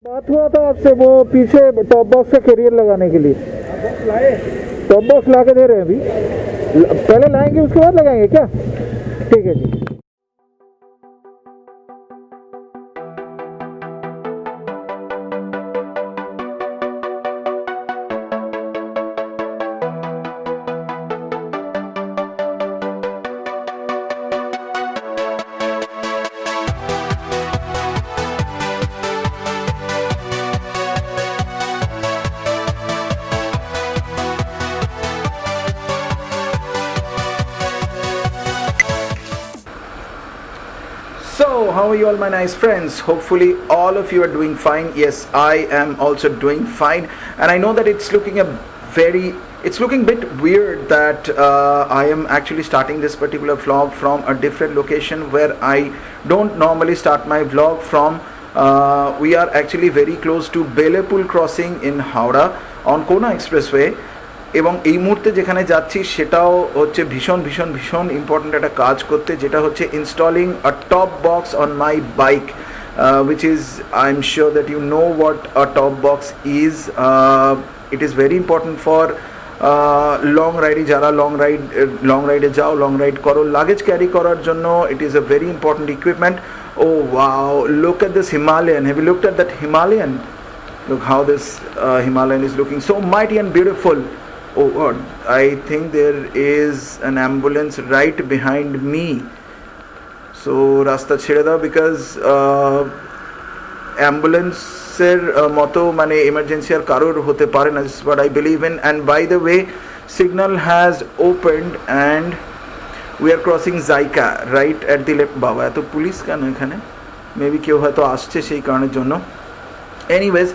बात हुआ था आपसे वो पीछे टॉप बॉक्स का कैरियर लगाने के लिए टॉप बॉक्स ला के दे रहे हैं अभी, पहले लाएंगे उसके बाद लगाएंगे क्या? ठीक है जी। So, how are you all my nice friends? Hopefully all of you are doing fine. Yes, I am also doing fine, and I know that it's looking a bit weird that I am actually starting this particular vlog from a different location where I don't normally start my vlog from. We are actually very close to Belepul crossing in Howrah on Kona Expressway. এবং এই মুহূর্তে যেখানে যাচ্ছি সেটাও হচ্ছে ভীষণ ভীষণ ভীষণ ইম্পর্ট্যান্ট একটা কাজ করতে, যেটা হচ্ছে installing a top box on my bike, which is I'm sure that you know what a top box is. It is very important for long রাইডে যারা লং রাইডে যাও, লং রাইড করো, লাগেজ ক্যারি করার জন্য it is a very important equipment. Oh wow, look at this Himalayan. Have you looked at that Himalayan? Look how this Himalayan is looking so mighty and beautiful. Oh God, I think there is an ambulance right behind me. So rasta ছেড়ে দাও, because অ্যাম্বুলেন্সের মতো মানে emergency আর কারোর হতে পারে না, this is what I believe in. And by the way, signal has opened and we are crossing Zaika right at the left. বাবা এত পুলিশ কেন এখানে? মেবি কেউ হয়তো আসছে সেই কারণের জন্য। এনিওয়েজ,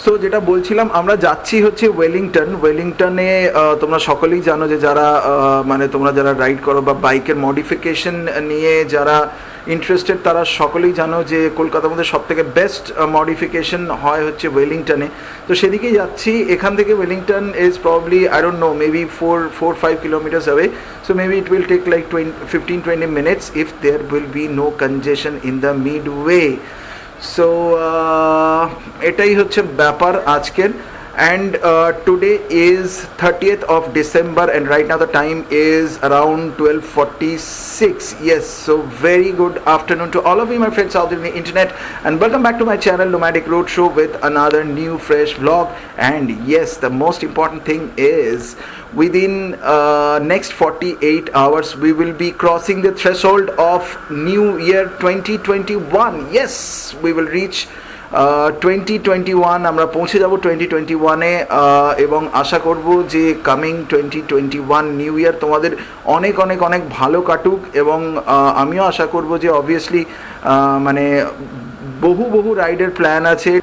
সো যেটা বলছিলাম, আমরা যাচ্ছি হচ্ছে ওয়েলিংটনে। তোমরা সকলেই জানো যে যারা মানে তোমরা যারা রাইড করো বা বাইকের মডিফিকেশন নিয়ে যারা ইন্টারেস্টেড তারা সকলেই জানো যে কলকাতার মধ্যে সবথেকে বেস্ট মডিফিকেশন হয় হচ্ছে ওয়েলিংটনে। তো সেদিকেই যাচ্ছি। এখান থেকে Wellington is probably I don't know, maybe 4-5 kilometres away. So maybe it will take like 15-20 minutes if there will be no congestion in the midway. So এটাই হচ্ছে ব্যাপার আজকের। And today is 30th of December and right now the time is around 12:46. Yes, so very good afternoon to all of you my friends out there in the internet, and welcome back to my channel Nomadic Roadshow with another new fresh vlog. And yes, the most important thing is within next 48 hours we will be crossing the threshold of New Year 2021. Yes, we will reach 2021, আমরা পৌঁছে যাব 2021-এ, এবং আশা করব যে coming 2021 new year তোমাদের অনেক অনেক অনেক ভালো কাটুক। এবং আমিও আশা করব যে অবভিয়াসলি মানে বহু রাইডের প্ল্যান আছে।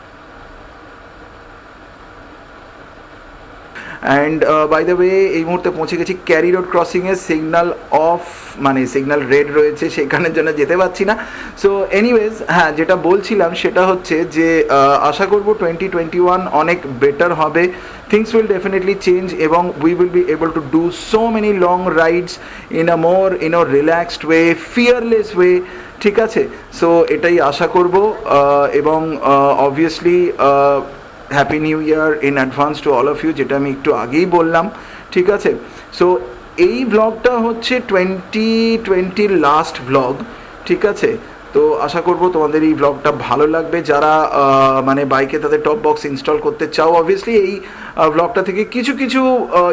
অ্যান্ড বাই দ্য ওয়ে, এই মুহূর্তে পৌঁছে গেছি ক্যারি রোড ক্রসিংয়ে। সিগন্যাল অফ মানে সিগন্যাল রেড রয়েছে, সেখানের জন্য যেতে পারছি না। সো এনিওয়েজ, হ্যাঁ যেটা বলছিলাম সেটা হচ্ছে যে আশা করব 2021 অনেক বেটার হবে। থিংস উইল ডেফিনেটলি চেঞ্জ এবং we will be able to do so many long rides in a more relaxed way, fearless way. ঠিক আছে, সো এটাই আশা করব। এবং obviously happy new year in advance to all of you, যেটা আমি একটু আগেই বললাম। ঠিক আছে, সো এই ব্লগটা হচ্ছে 2020 লাস্ট ব্লগ। ঠিক আছে, তো আশা করব তোমাদের এই ব্লগটা ভালো লাগবে। যারা মানে বাইকে তাদের টপ বক্স ইনস্টল করতে চাও, অবভিয়াসলি এই ব্লগটা থেকে কিছু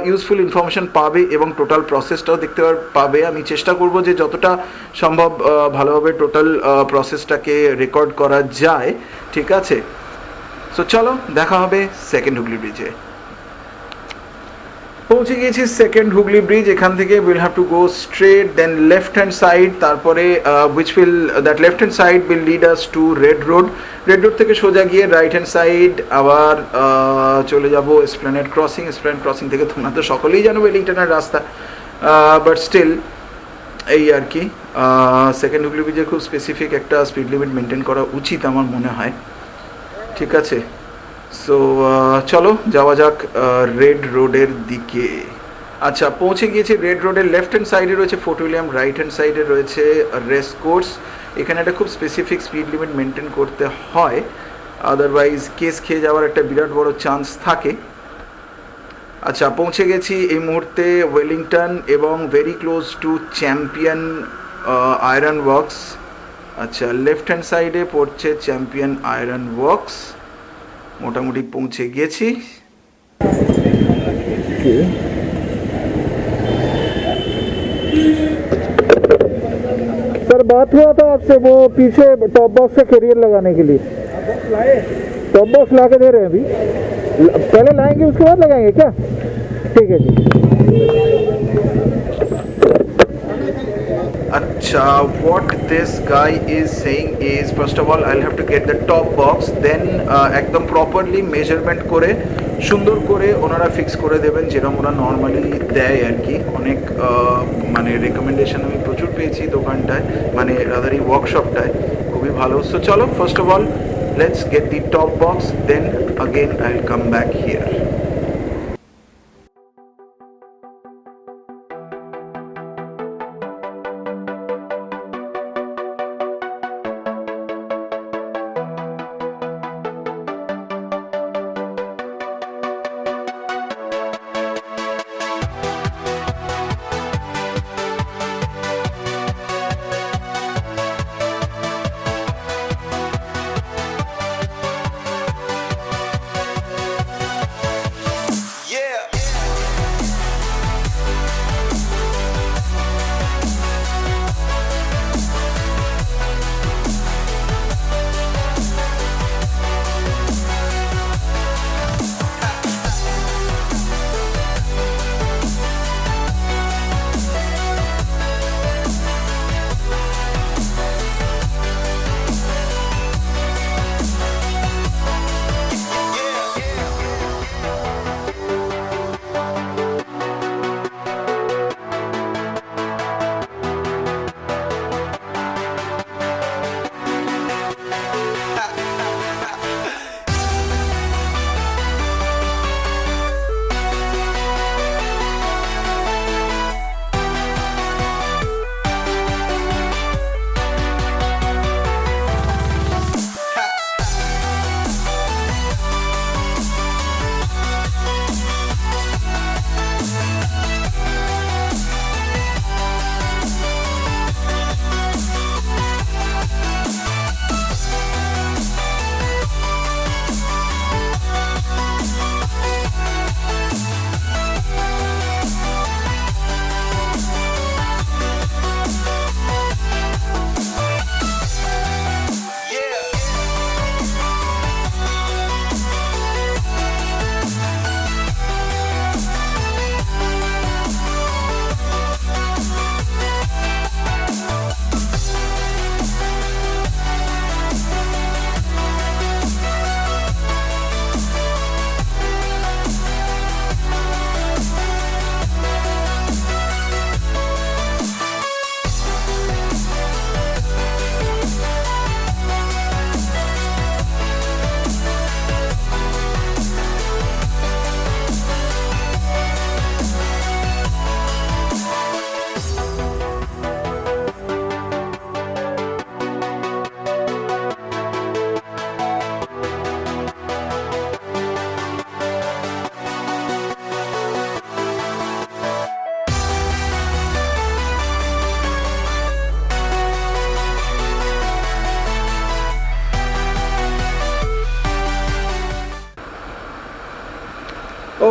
ইউজফুল ইনফরমেশান পাবে এবং টোটাল প্রসেসটাও দেখতে পাবে। আমি চেষ্টা করব যে যতটা সম্ভব ভালোভাবে টোটাল প্রসেসটাকে রেকর্ড করা যায়। ঠিক আছে, সো চলো দেখা হবে সেকেন্ড হুগলি ব্রিজে। পৌঁছে গিয়েছি সেকেন্ড হুগলি ব্রিজ। এখান থেকে will have to go straight, then left hand side, তারপরে that left hand side will lead us to red road থেকে সোজা গিয়ে রাইট হ্যান্ড সাইড আবার চলে যাব এসপ্ল্যানেড ক্রসিং থেকে তোমরা তো সকলেই জানো ওয়েলিংটনের রাস্তা, বাট স্টিল এই আর কি। সেকেন্ড হুগলি ব্রিজে খুব স্পেসিফিক একটা স্পিড লিমিট মেনটেন করা উচিত আমার মনে হয়। ঠিক আছে, সো চলো যাওয়া যাক রেড রোডের দিকে। আচ্ছা, পৌঁছে গিয়েছি রেড রোডের লেফট হ্যান্ড সাইডে রয়েছে ফোর্ট উইলিয়াম, রাইট হ্যান্ড সাইডে রয়েছে রেস কোর্স। এখানে একটা খুব স্পেসিফিক স্পিড লিমিট মেনটেন করতে হয়। আদারওয়াইজ কেস খেয়ে যাওয়ার একটা বিরাট বড় চান্স থাকে। আচ্ছা, পৌঁছে গেছি এই মুহূর্তে ওয়েলিংটন এবং very close two champion iron works. আচ্ছা, লেফট হ্যান্ড সাইডে পড়ছে চ্যাম্পিয়ন আয়রন ওয়ার্কস। মোটামুটি পৌঁছে গিয়েছি। सर बात हुआ था आपसे वो पीछे टॉप बॉक्स का कैरियर लगाने के लिए। टॉप बॉक्स ला के दे रहे हैं अभी, पहले लाएंगे उसके बाद लगाएंगे क्या? ठीक है जी। Acha, what this guy is saying is, first of all I'll have to get the top box, then একদম প্রপারলি মেজারমেন্ট করে সুন্দর করে ওনারা ফিক্স করে দেবেন, যেরকম ওরা নর্মালি দেয় আর কি। অনেক মানে রেকমেন্ডেশন আমি প্রচুর পেয়েছি দোকানটায়, মানে রাদার এই ওয়ার্কশপটায়, খুবই ভালো। সো চলো, first of all let's get the top box, then again I'll come back here.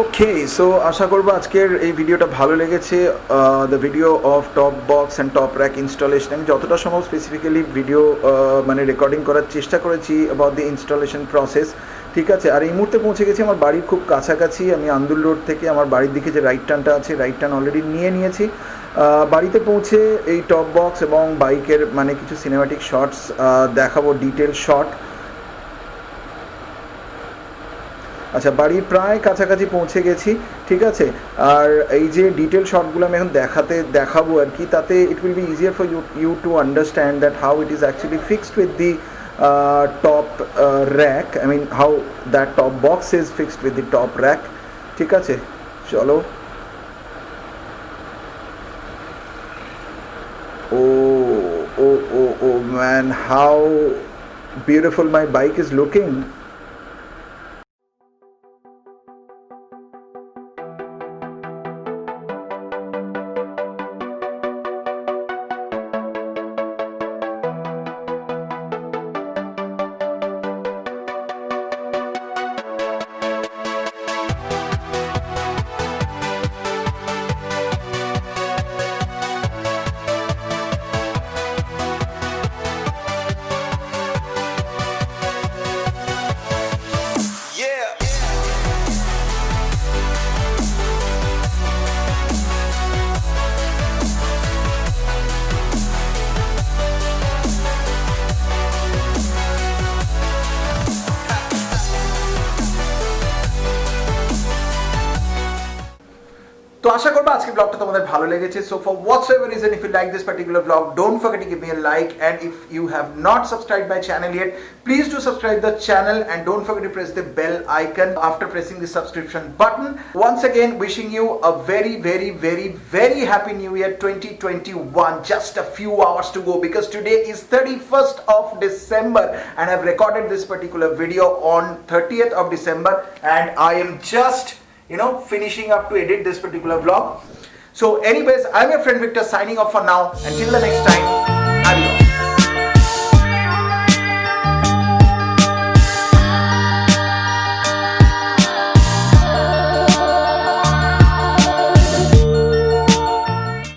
Okay, so আশা করবো আজকের এই ভিডিওটা ভালো লেগেছে। The video of top box and top rack installation, আমি যতটা সম্ভব স্পেসিফিক্যালি ভিডিও মানে রেকর্ডিং করার চেষ্টা করেছি অ্যাবাউট দি ইনস্টলেশন প্রসেস, ঠিক আছে। আর এই মুহূর্তে পৌঁছে গেছি আমার বাড়ির খুব কাছাকাছি। আমি আন্দুল রোড থেকে আমার বাড়ির দিকে যে রাইট টার্নটা আছে, রাইট টার্ন অলরেডি নিয়েছি। বাড়িতে পৌঁছে এই টপ বক্স এবং বাইকের মানে কিছু সিনেম্যাটিক শটস দেখাবো, ডিটেল শট। আচ্ছা, বাড়ির প্রায় কাছাকাছি পৌঁছে গেছি, ঠিক আছে। আর এই যে ডিটেল শটগুলো আমি এখন দেখাবো আর কি, তাতে it will be easier for you to understand that how it is actually fixed with the top rack, I mean how that top box is fixed with the top rack, ঠিক আছে। চলো। Oh man, how beautiful my bike is looking. আশা করবো আজকে ব্লগটা তোমাদের ভালো লেগেছে। So for whatsoever reason, if you like this particular vlog, don't forget to give me a like, and if you have not subscribed my channel yet, please do subscribe the channel and don't forget to press the bell icon after pressing the subscription button. Once again, wishing you a very happy new year 2021. Just a few hours to go because today is 31st of December and I've recorded this particular video on 30th of December and I am just finishing up to edit this particular vlog. So anyways, I'm your friend Victor signing off for now. Until the next time,